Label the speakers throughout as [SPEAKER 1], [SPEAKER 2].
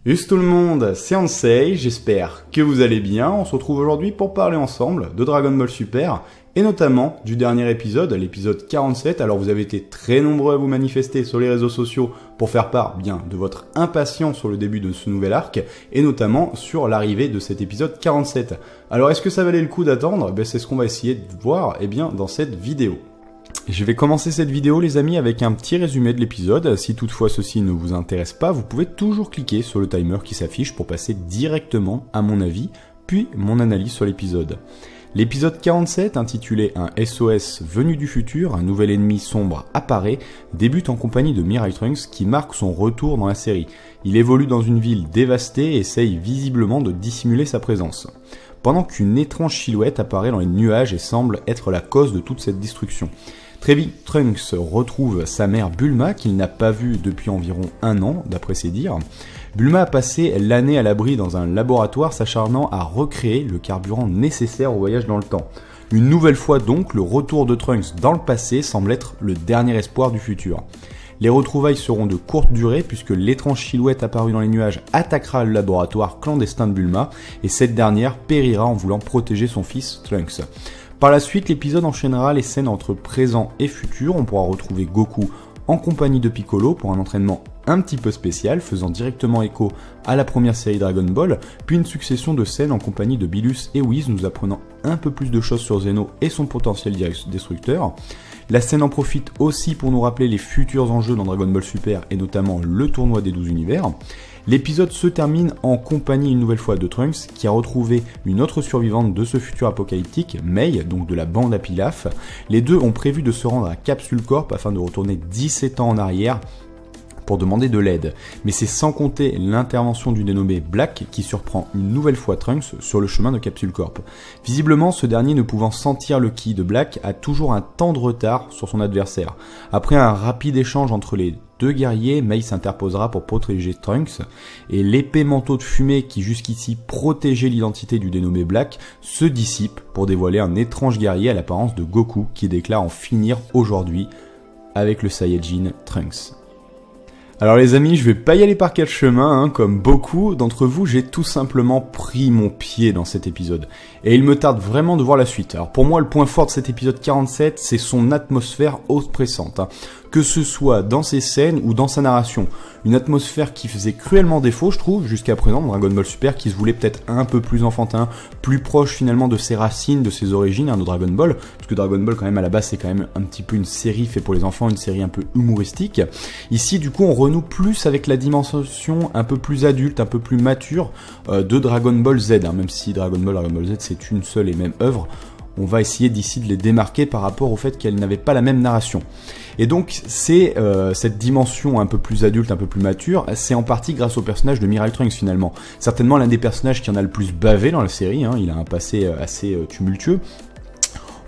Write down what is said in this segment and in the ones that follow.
[SPEAKER 1] Salut tout le monde, c'est Ansei, j'espère que vous allez bien. On se retrouve aujourd'hui pour parler ensemble de Dragon Ball Super et notamment du dernier épisode, l'épisode 47. Alors vous avez été très nombreux à vous manifester sur les réseaux sociaux pour faire part bien de votre impatience sur le début de ce nouvel arc et notamment sur l'arrivée de cet épisode 47. Alors est-ce que ça valait le coup d'attendre ? C'est ce qu'on va essayer de voir dans cette vidéo. Je vais commencer cette vidéo les amis avec un petit résumé de l'épisode. Si toutefois ceci ne vous intéresse pas, vous pouvez toujours cliquer sur le timer qui s'affiche pour passer directement à mon avis, puis mon analyse sur l'épisode. L'épisode 47, intitulé Un SOS venu du futur, un nouvel ennemi sombre apparaît, débute en compagnie de Mirai Trunks qui marque son retour dans la série. Il évolue dans une ville dévastée et essaye visiblement de dissimuler sa présence. Pendant qu'une étrange silhouette apparaît dans les nuages et semble être la cause de toute cette destruction. Très vite, Trunks retrouve sa mère Bulma, qu'il n'a pas vue depuis environ 1 an, d'après ses dires. Bulma a passé l'année à l'abri dans un laboratoire s'acharnant à recréer le carburant nécessaire au voyage dans le temps. Une nouvelle fois donc, le retour de Trunks dans le passé semble être le dernier espoir du futur. Les retrouvailles seront de courte durée puisque l'étrange silhouette apparue dans les nuages attaquera le laboratoire clandestin de Bulma et cette dernière périra en voulant protéger son fils Trunks. Par la suite, l'épisode enchaînera les scènes entre présent et futur. On pourra retrouver Goku en compagnie de Piccolo pour un entraînement un petit peu spécial, faisant directement écho à la première série Dragon Ball, puis une succession de scènes en compagnie de Bilus et Whis, nous apprenant un peu plus de choses sur Zeno et son potentiel destructeur. La scène en profite aussi pour nous rappeler les futurs enjeux dans Dragon Ball Super et notamment le tournoi des 12 univers. L'épisode se termine en compagnie une nouvelle fois de Trunks qui a retrouvé une autre survivante de ce futur apocalyptique, Mei, donc de la bande à Pilaf. Les deux ont prévu de se rendre à Capsule Corp afin de retourner 17 ans en arrière pour demander de l'aide. Mais c'est sans compter l'intervention du dénommé Black qui surprend une nouvelle fois Trunks sur le chemin de Capsule Corp. Visiblement, ce dernier ne pouvant sentir le ki de Black a toujours un temps de retard sur son adversaire. Après un rapide échange entre les deux guerriers, Mei s'interposera pour protéger Trunks et l'épais manteau de fumée qui jusqu'ici protégeait l'identité du dénommé Black se dissipe pour dévoiler un étrange guerrier à l'apparence de Goku qui déclare en finir aujourd'hui avec le Saiyajin Trunks. Alors les amis, je vais pas y aller par 4 chemins, comme beaucoup d'entre vous, j'ai tout simplement pris mon pied dans cet épisode. Et il me tarde vraiment de voir la suite. Alors pour moi, le point fort de cet épisode 47, c'est son atmosphère oppressante. Que ce soit dans ses scènes ou dans sa narration. Une atmosphère qui faisait cruellement défaut, je trouve, jusqu'à présent, dans Dragon Ball Super, qui se voulait peut-être un peu plus enfantin, plus proche finalement de ses racines, de ses origines, de Dragon Ball. Parce que Dragon Ball, quand même, à la base, c'est quand même un petit peu une série faite pour les enfants, une série un peu humoristique. Ici, du coup, on renoue plus avec la dimension un peu plus adulte, un peu plus mature de Dragon Ball Z. Même si Dragon Ball Z, c'est une seule et même œuvre. On va essayer d'ici de les démarquer par rapport au fait qu'elles n'avaient pas la même narration. Et donc c'est cette dimension un peu plus adulte, un peu plus mature, c'est en partie grâce au personnage de Mirai Trunks finalement. Certainement l'un des personnages qui en a le plus bavé dans la série, il a un passé assez tumultueux.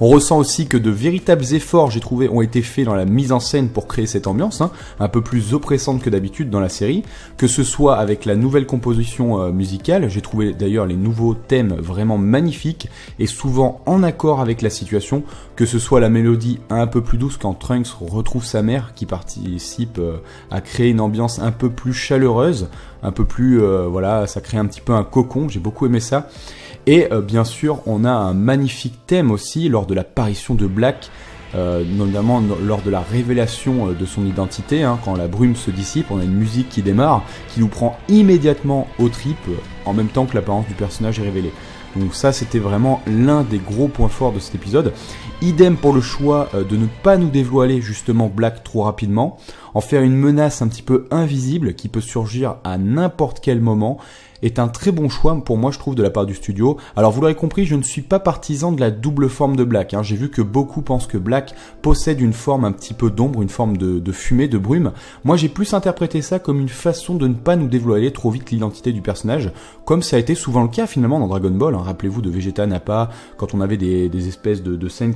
[SPEAKER 1] On ressent aussi que de véritables efforts, j'ai trouvé, ont été faits dans la mise en scène pour créer cette ambiance, un peu plus oppressante que d'habitude dans la série, que ce soit avec la nouvelle composition musicale, j'ai trouvé d'ailleurs les nouveaux thèmes vraiment magnifiques et souvent en accord avec la situation, que ce soit la mélodie un peu plus douce quand Trunks retrouve sa mère qui participe à créer une ambiance un peu plus chaleureuse, un peu plus, ça crée un petit peu un cocon, j'ai beaucoup aimé ça. Et bien sûr, on a un magnifique thème aussi lors de l'apparition de Black, notamment lors de la révélation de son identité, quand la brume se dissipe, on a une musique qui démarre, qui nous prend immédiatement aux tripes, en même temps que l'apparence du personnage est révélée. Donc ça, c'était vraiment l'un des gros points forts de cet épisode. Idem pour le choix de ne pas nous dévoiler justement Black trop rapidement, en faire une menace un petit peu invisible qui peut surgir à n'importe quel moment, est un très bon choix pour moi je trouve de la part du studio. Alors vous l'aurez compris, je ne suis pas partisan de la double forme de Black, j'ai vu que beaucoup pensent que Black possède une forme un petit peu d'ombre, une forme de fumée, de brume. Moi j'ai plus interprété ça comme une façon de ne pas nous dévoiler trop vite l'identité du personnage, comme ça a été souvent le cas finalement dans Dragon Ball, rappelez-vous de Vegeta, Nappa, quand on avait des espèces de scènes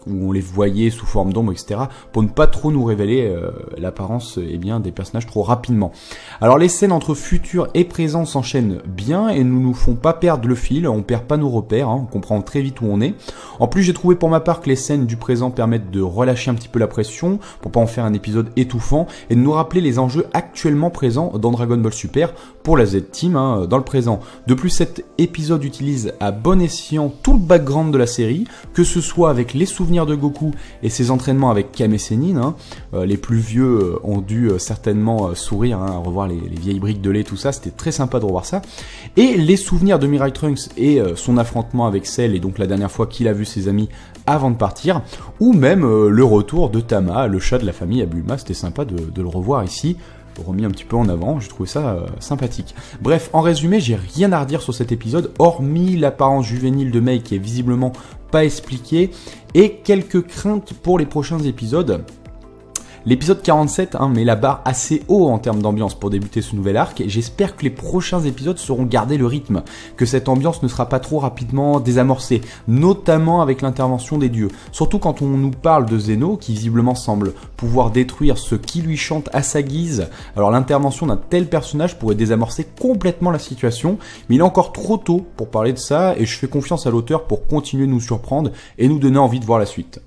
[SPEAKER 1] où on les voyait sous forme d'ombre, etc., pour ne pas trop nous révéler l'apparence des personnages trop rapidement. Alors les scènes entre futur et présent s'enchaînent s'enchaînent bien et ne nous font pas perdre le fil, on perd pas nos repères, on comprend très vite où on est. En plus, j'ai trouvé pour ma part que les scènes du présent permettent de relâcher un petit peu la pression pour pas en faire un épisode étouffant et de nous rappeler les enjeux actuellement présents dans Dragon Ball Super pour la Z-Team dans le présent. De plus, cet épisode utilise à bon escient tout le background de la série, que ce soit avec les souvenirs de Goku et ses entraînements avec Kame Sennin. Les plus vieux ont dû certainement sourire à revoir les vieilles briques de lait, tout ça, c'était très sympa de revoir ça. Et les souvenirs de Mirai Trunks et son affrontement avec Cell, et donc la dernière fois qu'il a vu ses amis avant de partir, ou même le retour de Tama, le chat de la famille à Bulma, c'était sympa de le revoir ici, remis un petit peu en avant, j'ai trouvé ça sympathique. Bref, en résumé, j'ai rien à redire sur cet épisode, hormis l'apparence juvénile de Mei qui est visiblement pas expliquée, et quelques craintes pour les prochains épisodes. L'épisode 47 met la barre assez haut en termes d'ambiance pour débuter ce nouvel arc, et j'espère que les prochains épisodes sauront garder le rythme, que cette ambiance ne sera pas trop rapidement désamorcée, notamment avec l'intervention des dieux. Surtout quand on nous parle de Zeno, qui visiblement semble pouvoir détruire ce qui lui chante à sa guise. Alors l'intervention d'un tel personnage pourrait désamorcer complètement la situation, mais il est encore trop tôt pour parler de ça, et je fais confiance à l'auteur pour continuer de nous surprendre et nous donner envie de voir la suite.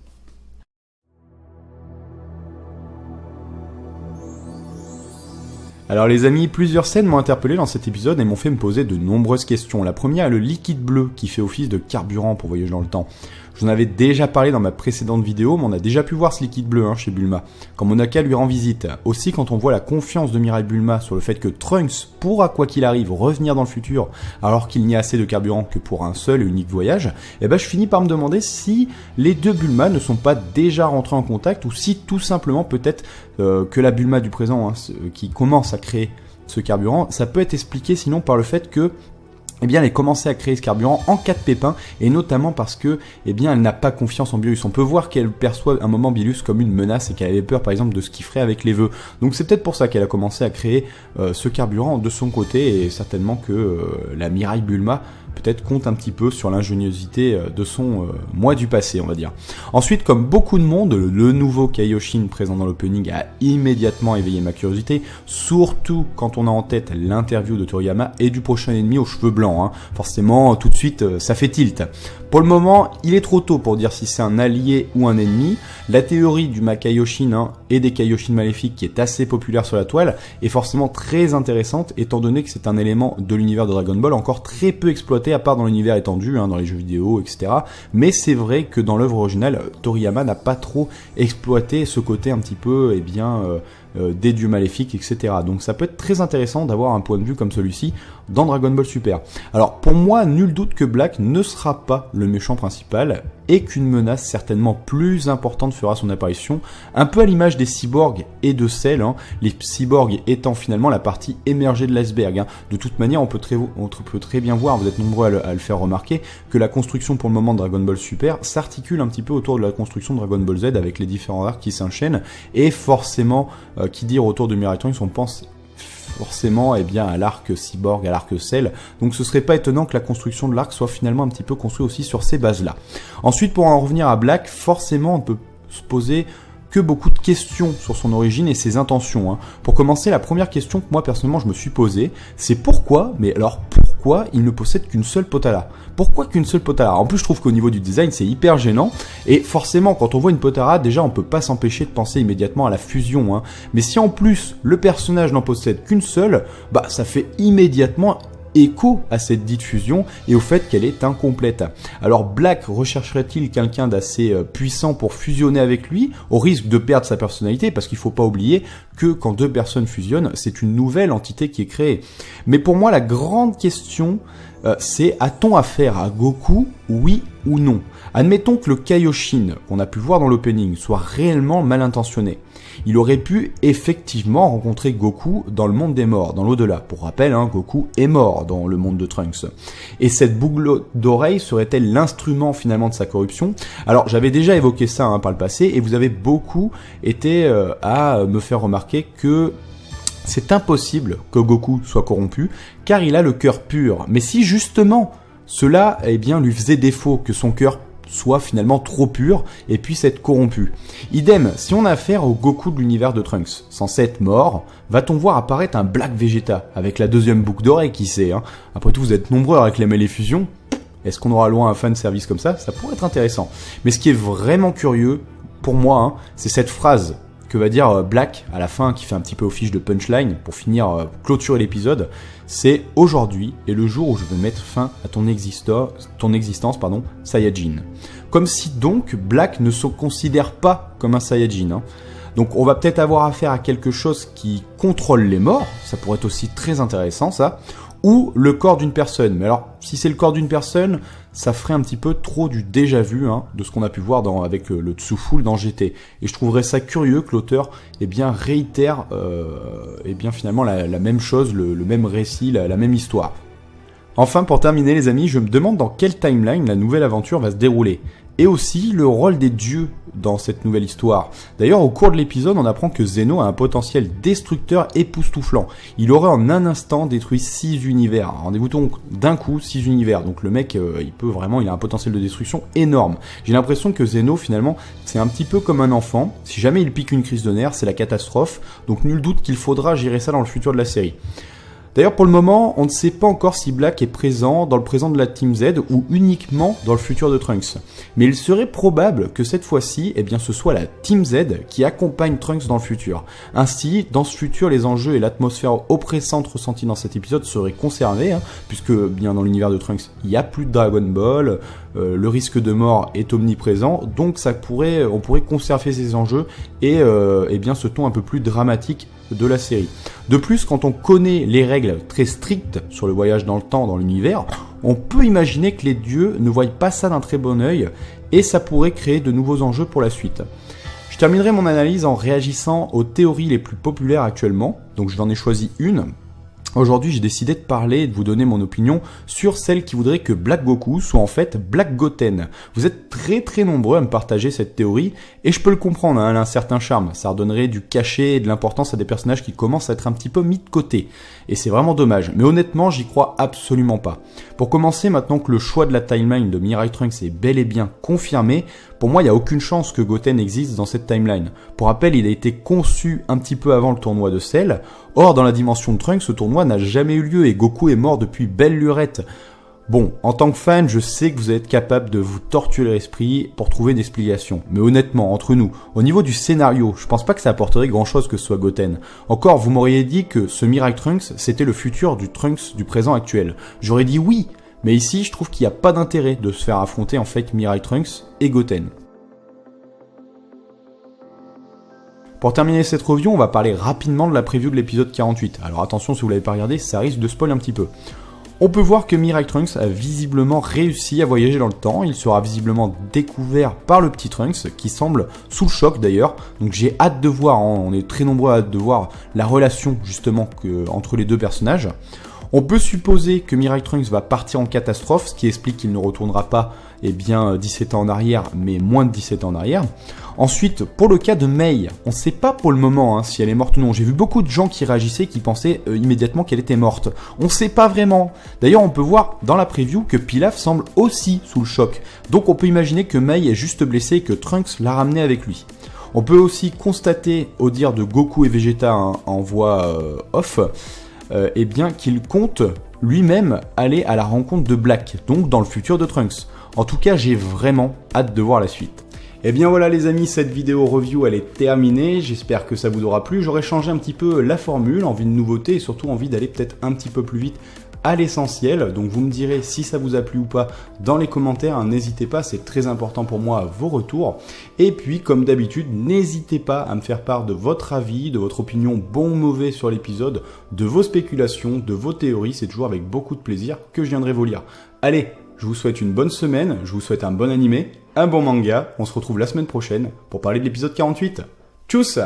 [SPEAKER 1] Alors les amis, plusieurs scènes m'ont interpellé dans cet épisode et m'ont fait me poser de nombreuses questions. La première est le liquide bleu qui fait office de carburant pour voyager dans le temps. Je vous en avais déjà parlé dans ma précédente vidéo, mais on a déjà pu voir ce liquide bleu chez Bulma, quand Monaka lui rend visite. Aussi, quand on voit la confiance de Mirai Bulma sur le fait que Trunks pourra, quoi qu'il arrive, revenir dans le futur, alors qu'il n'y a assez de carburant que pour un seul et unique voyage, je finis par me demander si les deux Bulma ne sont pas déjà rentrés en contact, ou si tout simplement peut-être que la Bulma du présent, qui commence à créer ce carburant, ça peut être expliqué sinon par le fait que elle a commencé à créer ce carburant en cas de pépin, et notamment parce que, elle n'a pas confiance en Beerus. On peut voir qu'elle perçoit un moment Beerus comme une menace et qu'elle avait peur, par exemple, de ce qu'il ferait avec les vœux. Donc c'est peut-être pour ça qu'elle a commencé à créer ce carburant de son côté, et certainement que la Mirai Bulma peut-être compte un petit peu sur l'ingéniosité de son moi du passé, on va dire. Ensuite, comme beaucoup de monde, le nouveau Kaioshin présent dans l'opening a immédiatement éveillé ma curiosité, surtout quand on a en tête l'interview de Toriyama et du prochain ennemi aux cheveux blancs. Forcément, tout de suite, ça fait tilt. Pour le moment, il est trop tôt pour dire si c'est un allié ou un ennemi. La théorie du Makaioshin et des Kaioshin maléfiques, qui est assez populaire sur la toile, est forcément très intéressante, étant donné que c'est un élément de l'univers de Dragon Ball encore très peu exploité, à part dans l'univers étendu, dans les jeux vidéo, etc. Mais c'est vrai que dans l'œuvre originale, Toriyama n'a pas trop exploité ce côté un petit peu, des dieux maléfiques, etc. Donc ça peut être très intéressant d'avoir un point de vue comme celui-ci dans Dragon Ball Super. Alors pour moi, nul doute que Black ne sera pas le méchant principal, et qu'une menace certainement plus importante fera son apparition, un peu à l'image des cyborgs et de Cell, les cyborgs étant finalement la partie émergée de l'iceberg. De toute manière, on peut très bien voir, vous êtes nombreux à le faire remarquer, que la construction pour le moment de Dragon Ball Super s'articule un petit peu autour de la construction de Dragon Ball Z, avec les différents arcs qui s'enchaînent, et forcément, qui dit retour de Mirai Trunks, on pense forcément à l'arc cyborg, à l'arc Cell. Donc ce serait pas étonnant que la construction de l'arc soit finalement un petit peu construite aussi sur ces bases-là. Ensuite, pour en revenir à Black, forcément on peut se poser que beaucoup de questions sur son origine et ses intentions. Pour commencer, la première question que moi personnellement je me suis posée, c'est pourquoi il ne possède qu'une seule Potara? Pourquoi qu'une seule Potara? En plus, je trouve qu'au niveau du design, c'est hyper gênant, et forcément, quand on voit une Potara, déjà on peut pas s'empêcher de penser immédiatement à la fusion. Mais si en plus, le personnage n'en possède qu'une seule, ça fait immédiatement écho à cette dite fusion et au fait qu'elle est incomplète. Alors Black rechercherait-il quelqu'un d'assez puissant pour fusionner avec lui, au risque de perdre sa personnalité, parce qu'il faut pas oublier que quand deux personnes fusionnent, c'est une nouvelle entité qui est créée. Mais pour moi, la grande question, c'est a-t-on affaire à Goku, oui ou non? Admettons que le Kaioshin qu'on a pu voir dans l'opening soit réellement mal intentionné. Il aurait pu effectivement rencontrer Goku dans le monde des morts, dans l'au-delà. Pour rappel, Goku est mort dans le monde de Trunks. Et cette boucle d'oreille serait-elle l'instrument finalement de sa corruption? Alors j'avais déjà évoqué ça par le passé, et vous avez beaucoup été à me faire remarquer que c'est impossible que Goku soit corrompu, car il a le cœur pur. Mais si justement cela lui faisait défaut, que son cœur soit finalement trop pur et puisse être corrompu. Idem, si on a affaire au Goku de l'univers de Trunks, censé être mort, va-t-on voir apparaître un Black Vegeta, avec la deuxième boucle d'oreille, qui sait, hein. Après tout, vous êtes nombreux à réclamer les fusions. Est-ce qu'on aura loin un fan service comme ça? Ça pourrait être intéressant. Mais ce qui est vraiment curieux, pour moi, hein, c'est cette phrase que va dire Black à la fin, qui fait un petit peu office de punchline pour finir, clôturer l'épisode. C'est aujourd'hui est le jour où je vais mettre fin à ton existence, Saiyajin. Comme si donc Black ne se considère pas comme un Saiyajin, hein. Donc on va peut-être avoir affaire à quelque chose qui contrôle les morts, ça pourrait être aussi très intéressant ça, ou le corps d'une personne. Mais alors, si c'est le corps d'une personne, ça ferait un petit peu trop du déjà vu, hein, de ce qu'on a pu voir avec le Tsu-Ful dans GT. Et je trouverais ça curieux que l'auteur réitère finalement la même chose, le même récit, la même histoire. Enfin, pour terminer les amis, je me demande dans quelle timeline la nouvelle aventure va se dérouler. Et aussi le rôle des dieux dans cette nouvelle histoire. D'ailleurs, au cours de l'épisode, on apprend que Zeno a un potentiel destructeur époustouflant. Il aurait en un instant détruit 6 univers. Rendez-vous donc d'un coup 6 univers. Donc le mec, il a un potentiel de destruction énorme. J'ai l'impression que Zeno, finalement, c'est un petit peu comme un enfant. Si jamais il pique une crise de nerfs, c'est la catastrophe. Donc nul doute qu'il faudra gérer ça dans le futur de la série. D'ailleurs, pour le moment, on ne sait pas encore si Black est présent dans le présent de la Team Z ou uniquement dans le futur de Trunks. Mais il serait probable que cette fois-ci, ce soit la Team Z qui accompagne Trunks dans le futur. Ainsi, dans ce futur, les enjeux et l'atmosphère oppressante ressentie dans cet épisode seraient conservés, hein, puisque bien dans l'univers de Trunks, il n'y a plus de Dragon Ball, le risque de mort est omniprésent, donc on pourrait conserver ces enjeux et ce ton un peu plus dramatique de la série. De plus, quand on connaît les règles très strictes sur le voyage dans le temps dans l'univers, on peut imaginer que les dieux ne voient pas ça d'un très bon œil et ça pourrait créer de nouveaux enjeux pour la suite. Je terminerai mon analyse en réagissant aux théories les plus populaires actuellement, donc je n'en ai choisi une. Aujourd'hui, j'ai décidé de parler et de vous donner mon opinion sur celle qui voudrait que Black Goku soit en fait Black Goten. Vous êtes très très nombreux à me partager cette théorie et je peux le comprendre, hein, elle a un certain charme. Ça redonnerait du cachet et de l'importance à des personnages qui commencent à être un petit peu mis de côté. Et c'est vraiment dommage. Mais honnêtement, j'y crois absolument pas. Pour commencer, maintenant que le choix de la timeline de Mirai Trunks est bel et bien confirmé, pour moi, il n'y a aucune chance que Goten existe dans cette timeline. Pour rappel, il a été conçu un petit peu avant le tournoi de Cell. Or, dans la dimension de Trunks, ce tournoi n'a jamais eu lieu et Goku est mort depuis belle lurette. Bon, en tant que fan, je sais que vous êtes capable de vous torturer l'esprit pour trouver une explication. Mais honnêtement, entre nous, au niveau du scénario, je pense pas que ça apporterait grand chose que ce soit Goten. Encore, vous m'auriez dit que ce Mirai Trunks, c'était le futur du Trunks du présent actuel. J'aurais dit oui. Mais ici, je trouve qu'il n'y a pas d'intérêt de se faire affronter en fait Mirai Trunks et Goten. Pour terminer cette review, on va parler rapidement de la preview de l'épisode 48. Alors attention, si vous l'avez pas regardé, ça risque de spoiler un petit peu. On peut voir que Mirai Trunks a visiblement réussi à voyager dans le temps. Il sera visiblement découvert par le petit Trunks, qui semble sous le choc d'ailleurs. Donc j'ai hâte de voir, hein, on est très nombreux à hâte de voir la relation justement entre les deux personnages. On peut supposer que Mirai Trunks va partir en catastrophe, ce qui explique qu'il ne retournera pas 17 ans en arrière, mais moins de 17 ans en arrière. Ensuite, pour le cas de Mei, on ne sait pas pour le moment si elle est morte ou non. J'ai vu beaucoup de gens qui réagissaient, qui pensaient immédiatement qu'elle était morte. On ne sait pas vraiment. D'ailleurs, on peut voir dans la preview que Pilaf semble aussi sous le choc. Donc on peut imaginer que Mei est juste blessée et que Trunks l'a ramenée avec lui. On peut aussi constater, au dire de Goku et Vegeta en voix off, qu'il compte lui-même aller à la rencontre de Black, donc dans le futur de Trunks. En tout cas, j'ai vraiment hâte de voir la suite. Et bien voilà les amis, cette vidéo review elle est terminée, j'espère que ça vous aura plu. J'aurais changé un petit peu la formule, envie de nouveauté et surtout envie d'aller peut-être un petit peu plus vite à l'essentiel. Donc vous me direz si ça vous a plu ou pas dans les commentaires, hein, n'hésitez pas, c'est très important pour moi vos retours. Et puis comme d'habitude, n'hésitez pas à me faire part de votre avis, de votre opinion bon ou mauvais sur l'épisode, de vos spéculations, de vos théories, c'est toujours avec beaucoup de plaisir que je viendrai vous lire. Allez, je vous souhaite une bonne semaine, je vous souhaite un bon animé, un bon manga, on se retrouve la semaine prochaine pour parler de l'épisode 48. Tchuss!